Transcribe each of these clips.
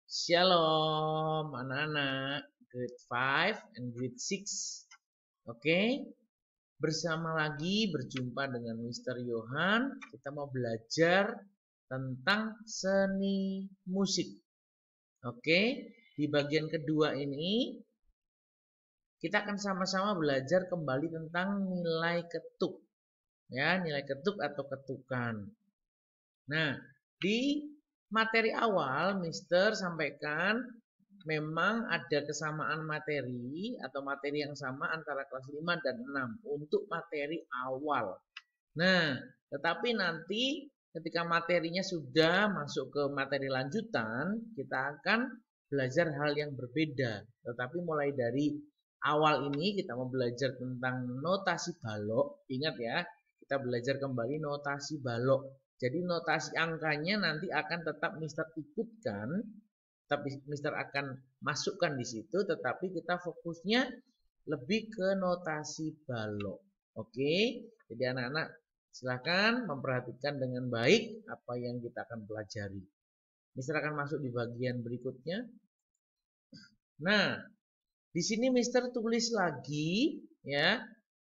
Shalom anak-anak grade 5 and grade 6. Oke, bersama lagi berjumpa dengan Mr. Johan. Kita mau belajar tentang seni musik. Oke, di bagian kedua ini kita akan sama-sama belajar kembali tentang nilai ketuk. Ya, nilai ketuk atau ketukan. Nah, di materi awal Mister sampaikan memang ada kesamaan materi atau materi yang sama antara kelas 5 dan 6 untuk materi awal. Nah, tetapi nanti ketika materinya sudah masuk ke materi lanjutan, kita akan belajar hal yang berbeda. Tetapi mulai dari awal ini kita mau belajar tentang notasi balok. Ingat ya, kita belajar kembali notasi balok. Jadi notasi angkanya nanti akan tetap Mister ikutkan, tapi Mister akan masukkan di situ, tetapi kita fokusnya lebih ke notasi balok. Oke, jadi anak-anak silakan memperhatikan dengan baik apa yang kita akan pelajari. Mister akan masuk di bagian berikutnya. Nah, di sini Mister tulis lagi ya,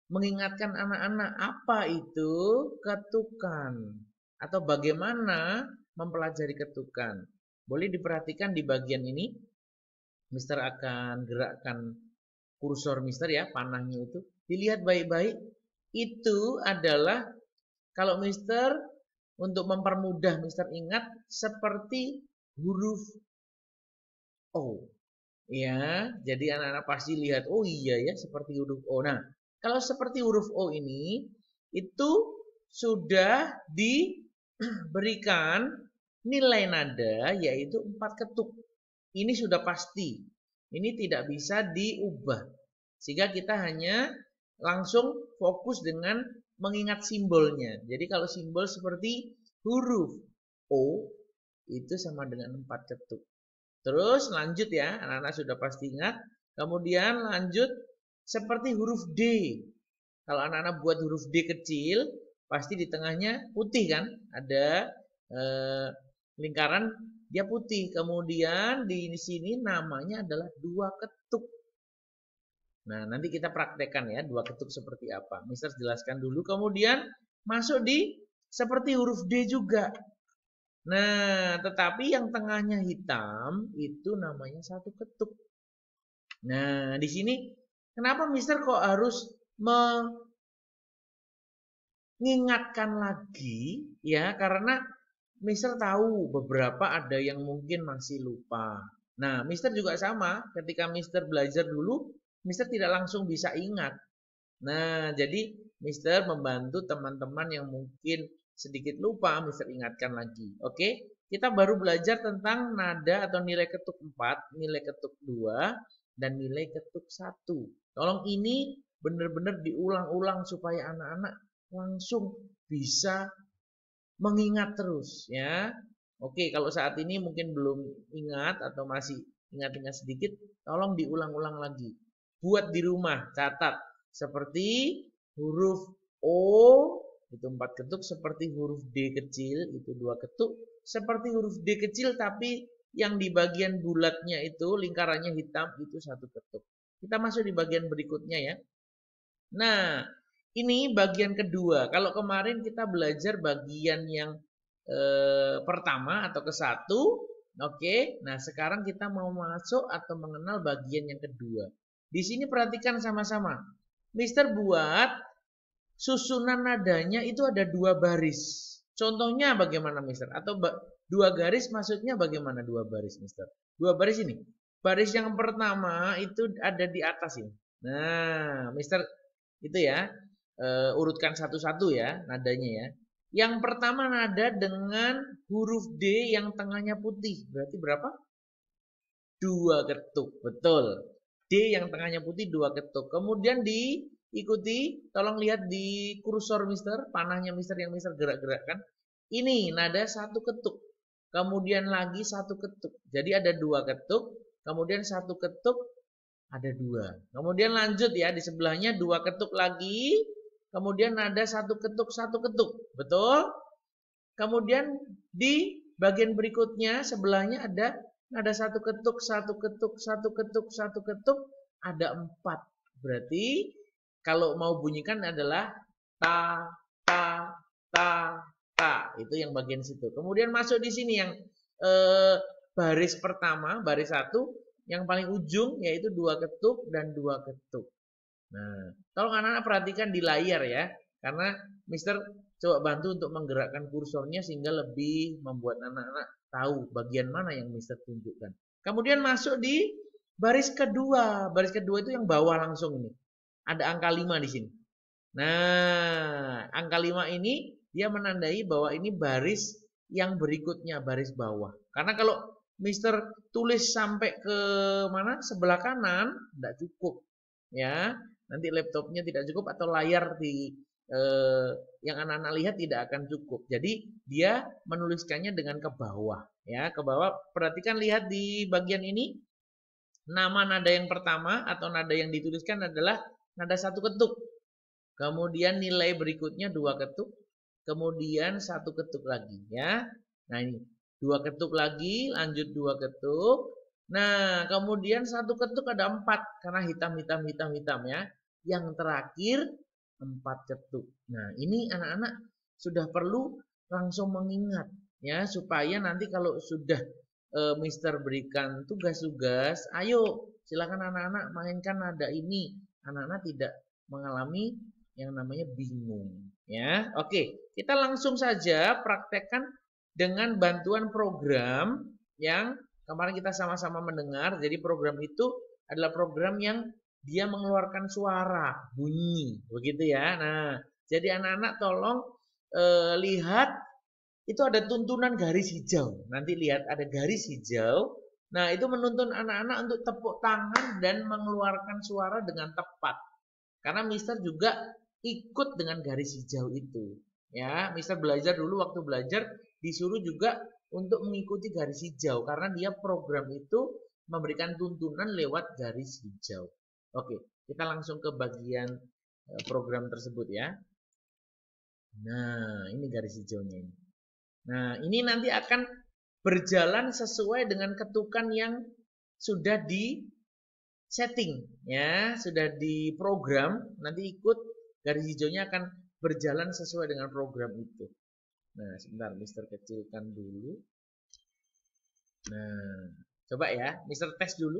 mengingatkan anak-anak apa itu ketukan. Atau bagaimana mempelajari ketukan. Boleh diperhatikan di bagian ini. Mister akan gerakkan kursor Mister ya, panahnya itu. Dilihat baik-baik. Itu adalah kalau Mister untuk mempermudah Mister ingat seperti huruf O. Ya, jadi anak-anak pasti lihat, oh iya ya seperti huruf O. Nah, kalau seperti huruf O ini itu sudah diberikan nilai nada yaitu 4 ketuk. Ini sudah pasti. Ini tidak bisa diubah. Sehingga kita hanya langsung fokus dengan mengingat simbolnya. Jadi kalau simbol seperti huruf O itu sama dengan 4 ketuk. Terus lanjut ya, anak-anak sudah pasti ingat. Kemudian lanjut seperti huruf D. Kalau anak-anak buat huruf D kecil, pasti di tengahnya putih kan, ada lingkaran dia putih. Kemudian di sini namanya adalah 2 ketuk. Nah, nanti kita praktekkan ya 2 ketuk seperti apa. Mister jelaskan dulu, kemudian masuk di seperti huruf D juga. Nah, tetapi yang tengahnya hitam itu namanya 1 ketuk. Nah, di sini kenapa Mister kok harus mengingatkan lagi ya, karena Mister tahu beberapa ada yang mungkin masih lupa. Nah, Mister juga sama, ketika Mister belajar dulu, Mister tidak langsung bisa ingat. Nah, jadi Mister membantu teman-teman yang mungkin sedikit lupa, Mister ingatkan lagi. Oke, kita baru belajar tentang nada atau nilai ketuk 4, nilai ketuk 2, dan nilai ketuk 1. Tolong ini benar-benar diulang-ulang supaya anak-anak langsung bisa mengingat terus ya. Oke, kalau saat ini mungkin belum ingat atau masih ingat-ingat sedikit, tolong diulang-ulang lagi. Buat di rumah, catat. Seperti huruf O itu 4 ketuk, seperti huruf D kecil itu 2 ketuk, seperti huruf D kecil tapi yang di bagian bulatnya itu lingkarannya hitam itu 1 ketuk. Kita masuk di bagian berikutnya ya. Nah, ini bagian kedua. Kalau kemarin kita belajar bagian yang pertama atau ke-1, oke. Nah, sekarang kita mau masuk atau mengenal bagian yang kedua. Di sini perhatikan sama-sama. Mister buat susunan nadanya itu ada 2 baris. Contohnya bagaimana Mister? Atau 2 garis maksudnya bagaimana 2 baris Mister? 2 baris ini. Baris yang pertama itu ada di atas ini. Nah, Mister itu ya, urutkan satu-satu ya nadanya ya. Yang pertama nada dengan huruf D yang tengahnya putih. Berarti berapa? 2 ketuk. Betul. D yang tengahnya putih 2 ketuk. Kemudian diikuti, tolong lihat di kursor Mister, panahnya Mister yang Mister gerak-gerakkan. Ini nada 1 ketuk. Kemudian lagi 1 ketuk. Jadi ada 2 ketuk. Kemudian 1 ketuk. Ada 2. Kemudian lanjut ya, di sebelahnya 2 ketuk lagi. Kemudian nada 1 ketuk, 1 ketuk. Betul? Kemudian di bagian berikutnya sebelahnya ada nada satu ketuk, satu ketuk, satu ketuk, satu ketuk, ada 4. Berarti kalau mau bunyikan adalah ta, ta, ta, ta. Itu yang bagian situ. Kemudian masuk di sini yang baris pertama, baris 1, yang paling ujung yaitu 2 ketuk dan 2 ketuk. Nah, tolong anak-anak perhatikan di layar ya, karena Mister coba bantu untuk menggerakkan kursornya sehingga lebih membuat anak-anak tahu bagian mana yang Mister tunjukkan. Kemudian masuk di baris kedua. Baris kedua itu yang bawah langsung ini. Ada angka 5 di sini. Nah, angka 5 ini dia menandai bahwa ini baris yang berikutnya, baris bawah. Karena kalau Mister tulis sampai ke mana? Sebelah kanan, tidak cukup. Ya, nanti laptopnya tidak cukup atau layar di yang anak-anak lihat tidak akan cukup. Jadi dia menuliskannya dengan ke bawah, ya, ke bawah. Perhatikan, lihat di bagian ini. Nama nada yang pertama atau nada yang dituliskan adalah nada 1 ketuk. Kemudian nilai berikutnya 2 ketuk, kemudian 1 ketuk lagi, ya. Nah, ini 2 ketuk lagi, lanjut 2 ketuk. Nah, kemudian 1 ketuk ada 4 karena hitam ya. Yang terakhir 4 ketuk. Nah, ini anak-anak sudah perlu langsung mengingat ya, supaya nanti kalau sudah Mister berikan tugas-tugas, ayo silakan anak-anak mainkan nada ini. Anak-anak tidak mengalami yang namanya bingung ya. Oke, kita langsung saja praktekkan dengan bantuan program yang kemarin kita sama-sama mendengar. Jadi program itu adalah program yang dia mengeluarkan suara, bunyi, begitu ya. Nah, jadi anak-anak tolong lihat itu ada tuntunan garis hijau. Nanti lihat ada garis hijau. Nah, itu menuntun anak-anak untuk tepuk tangan dan mengeluarkan suara dengan tepat. Karena Mister juga ikut dengan garis hijau itu. Ya, Mister belajar dulu waktu belajar disuruh juga untuk mengikuti garis hijau karena dia program itu memberikan tuntunan lewat garis hijau. Oke, kita langsung ke bagian program tersebut ya. Nah, ini garis hijaunya ini. Nah, ini nanti akan berjalan sesuai dengan ketukan yang sudah di setting ya, sudah di program. Nanti ikut garis hijaunya akan berjalan sesuai dengan program itu. Nah, sebentar Mister kecilkan dulu. Nah, coba ya, Mister tes dulu.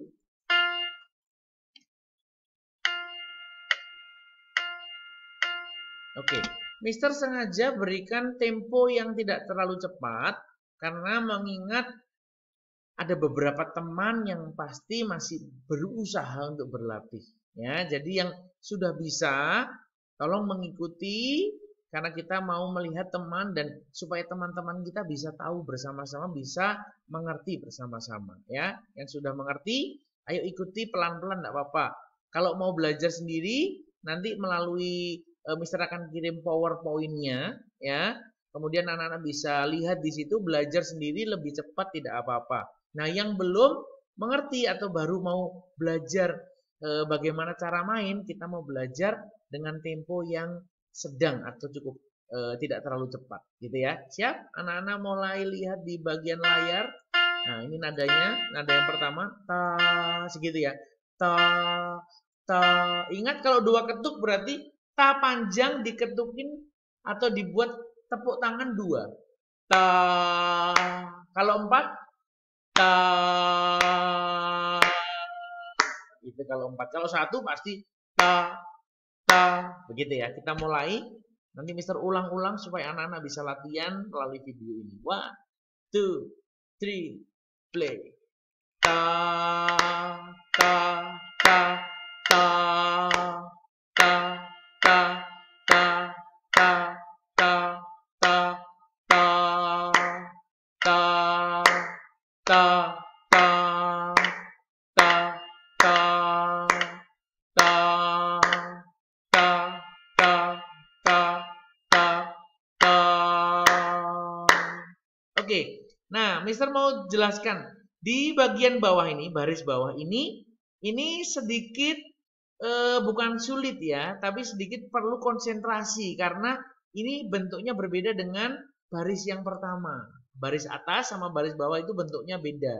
Oke, Mister sengaja berikan tempo yang tidak terlalu cepat karena mengingat ada beberapa teman yang pasti masih berusaha untuk berlatih. Ya, jadi yang sudah bisa tolong mengikuti karena kita mau melihat teman dan supaya teman-teman kita bisa tahu bersama-sama, bisa mengerti bersama-sama. Ya, yang sudah mengerti, ayo ikuti pelan-pelan, tidak apa-apa. Kalau mau belajar sendiri, nanti melalui Mister akan kirim PowerPoint-nya, ya. Kemudian anak-anak bisa lihat di situ, belajar sendiri lebih cepat, tidak apa-apa. Nah, yang belum mengerti atau baru mau belajar bagaimana cara main, kita mau belajar dengan tempo yang sedang atau cukup tidak terlalu cepat, gitu ya. Siap? Anak-anak mulai lihat di bagian layar. Nah, ini nadanya, nada yang pertama, ta, segitu ya. Ta, ta. Ingat kalau 2 ketuk berarti ta panjang diketukin atau dibuat tepuk tangan 2. Ta. Kalau 4, ta. Itu kalau 4. Kalau 1 pasti ta, ta. Begitu ya. Kita mulai. Nanti Mister ulang-ulang supaya anak-anak bisa latihan melalui video ini. 1, 2, 3, play. Ta, ta, ta, ta. Oke, nah Mister mau jelaskan di bagian bawah ini, baris bawah ini sedikit bukan sulit ya, tapi sedikit perlu konsentrasi karena ini bentuknya berbeda dengan baris yang pertama. Baris atas sama baris bawah itu bentuknya beda.